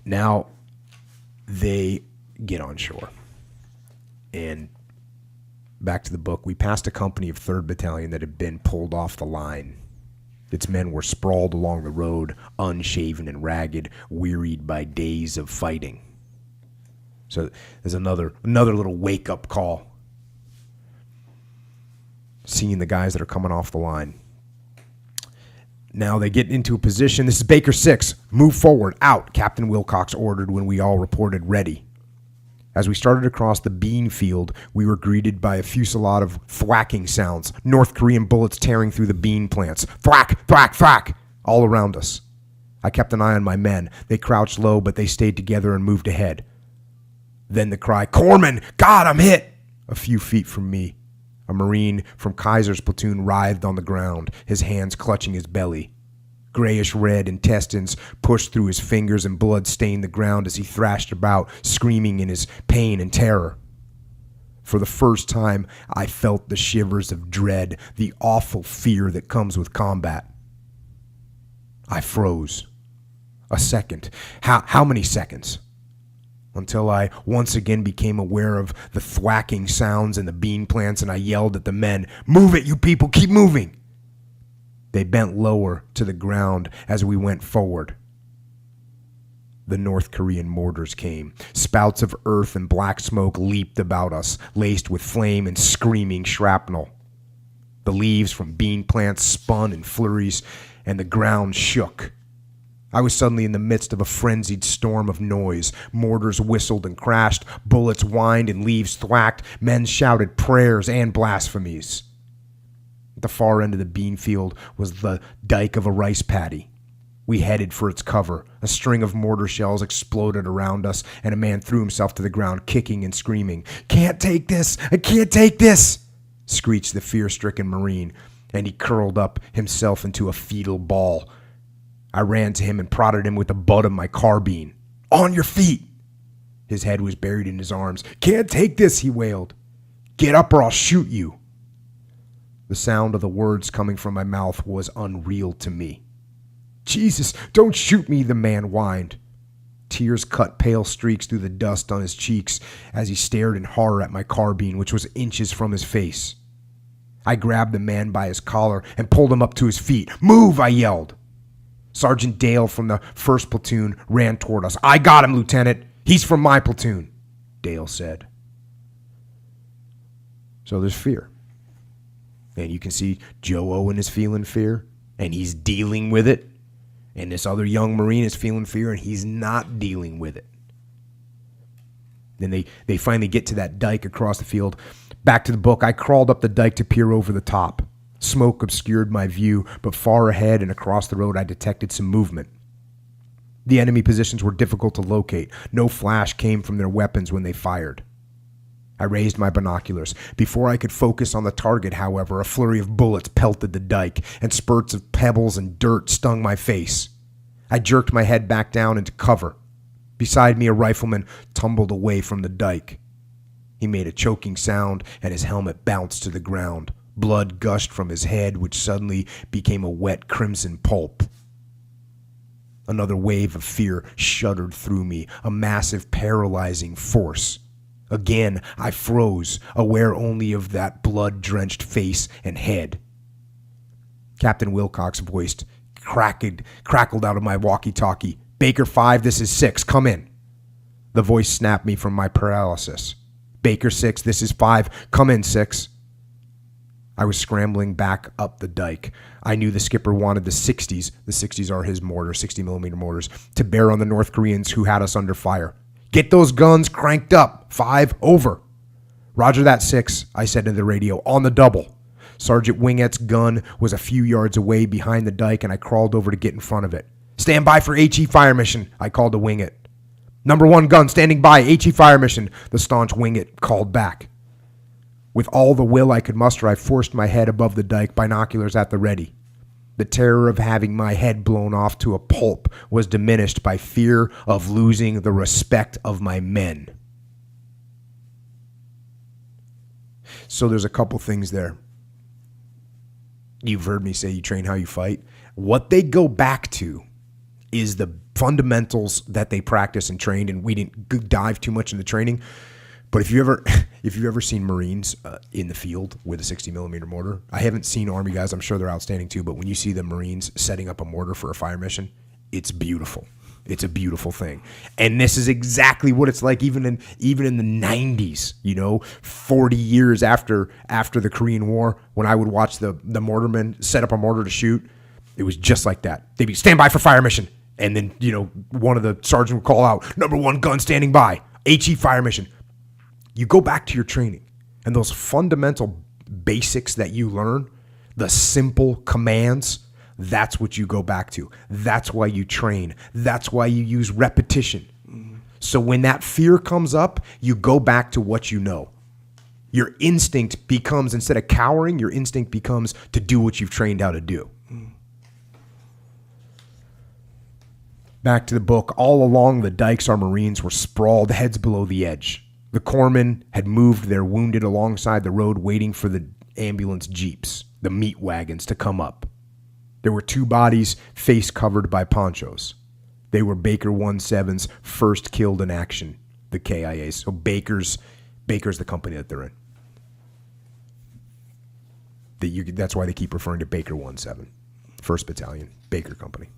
Now they get on shore. And back to the book, we passed a company of 3rd Battalion that had been pulled off the line. Its men were sprawled along the road, unshaven and ragged, wearied by days of fighting. So there's another little wake-up call. Seeing the guys that are coming off the line. Now they get into a position. This is Baker 6. Move forward, out, Captain Wilcox ordered when we all reported ready. As we started across the bean field, we were greeted by a fusillade of thwacking sounds, North Korean bullets tearing through the bean plants. Thwack, thwack, thwack, all around us. I kept an eye on my men. They crouched low, but they stayed together and moved ahead. Then the cry, Corpsman, God, I'm hit! A few feet from me. A Marine from Kaiser's platoon writhed on the ground, his hands clutching his belly. Grayish-red intestines pushed through his fingers and blood stained the ground as he thrashed about, screaming in his pain and terror. For the first time, I felt the shivers of dread, the awful fear that comes with combat. I froze. A second. How many seconds? Until I once again became aware of the thwacking sounds in the bean plants, and I yelled at the men, "Move it, you people, keep moving!" They bent lower to the ground as we went forward. The North Korean mortars came. Spouts of earth and black smoke leaped about us, laced with flame and screaming shrapnel. The leaves from bean plants spun in flurries, and the ground shook. I was suddenly in the midst of a frenzied storm of noise. Mortars whistled and crashed, bullets whined and leaves thwacked, men shouted prayers and blasphemies. At the far end of the bean field was the dike of a rice paddy. We headed for its cover. A string of mortar shells exploded around us, and a man threw himself to the ground, kicking and screaming. "Can't take this! I can't take this!" screeched the fear-stricken Marine, and he curled up himself into a fetal ball. I ran to him and prodded him with the butt of my carbine. "On your feet!" His head was buried in his arms. "Can't take this," he wailed. "Get up or I'll shoot you." The sound of the words coming from my mouth was unreal to me. "Jesus, don't shoot me," the man whined. Tears cut pale streaks through the dust on his cheeks as he stared in horror at my carbine, which was inches from his face. I grabbed the man by his collar and pulled him up to his feet. "Move," I yelled. Sergeant Dale from the 1st platoon ran toward us. "I got him, Lieutenant. He's from my platoon," Dale said. So there's fear. And you can see Joe Owen is feeling fear, and he's dealing with it. And this other young Marine is feeling fear, and he's not dealing with it. Then they finally get to that dike across the field. Back to the book, I crawled up the dike to peer over the top. Smoke obscured my view, but far ahead and across the road I detected some movement. The enemy positions were difficult to locate. No flash came from their weapons when they fired. I raised my binoculars. Before I could focus on the target, however, a flurry of bullets pelted the dike, and spurts of pebbles and dirt stung my face. I jerked my head back down into cover. Beside me, a rifleman tumbled away from the dike. He made a choking sound, and his helmet bounced to the ground. Blood gushed from his head, which suddenly became a wet crimson pulp. Another wave of fear shuddered through me, a massive paralyzing force. Again, I froze, aware only of that blood-drenched face and head. Captain Wilcox's voice crackled out of my walkie-talkie. "Baker 5, this is 6, come in." The voice snapped me from my paralysis. "Baker 6, this is 5, come in, 6. I was scrambling back up the dike. I knew the skipper wanted the 60s are his mortars, 60-millimeter mortars, to bear on the North Koreans who had us under fire. "Get those guns cranked up. 5, over." "Roger that, 6, I said in the radio, "on the double." Sergeant Wingett's gun was a few yards away behind the dike, and I crawled over to get in front of it. "Stand by for HE fire mission," I called to Wingett. "Number 1 gun standing by, HE fire mission," the staunch Wingett called back. With all the will I could muster, I forced my head above the dike, binoculars at the ready. The terror of having my head blown off to a pulp was diminished by fear of losing the respect of my men. So there's a couple things there. You've heard me say you train how you fight. What they go back to is the fundamentals that they practice and trained, and we didn't dive too much into training. But if you've ever seen Marines in the field with a 60 millimeter mortar, I haven't seen Army guys. I'm sure they're outstanding too. But when you see the Marines setting up a mortar for a fire mission, it's beautiful. It's a beautiful thing. And this is exactly what it's like even in the 90s, 40 years after the Korean War, when I would watch the mortarmen set up a mortar to shoot. It was just like that. They'd be stand by for fire mission. And then, one of the sergeants would call out, number 1 gun standing by, HE fire mission. You go back to your training, and those fundamental basics that you learn, the simple commands, that's what you go back to. That's why you train. That's why you use repetition. So when that fear comes up, you go back to what you know. Your instinct becomes, instead of cowering, your instinct becomes to do what you've trained how to do. Back to the book. All along the dikes, our Marines were sprawled, heads below the edge. The corpsmen had moved their wounded alongside the road, waiting for the ambulance jeeps, the meat wagons, to come up. There were 2 bodies, face covered by ponchos. They were Baker 17's first killed in action, the KIAs. So Baker's the company that they're in. That's why they keep referring to Baker 17, 1st Battalion, Baker Company.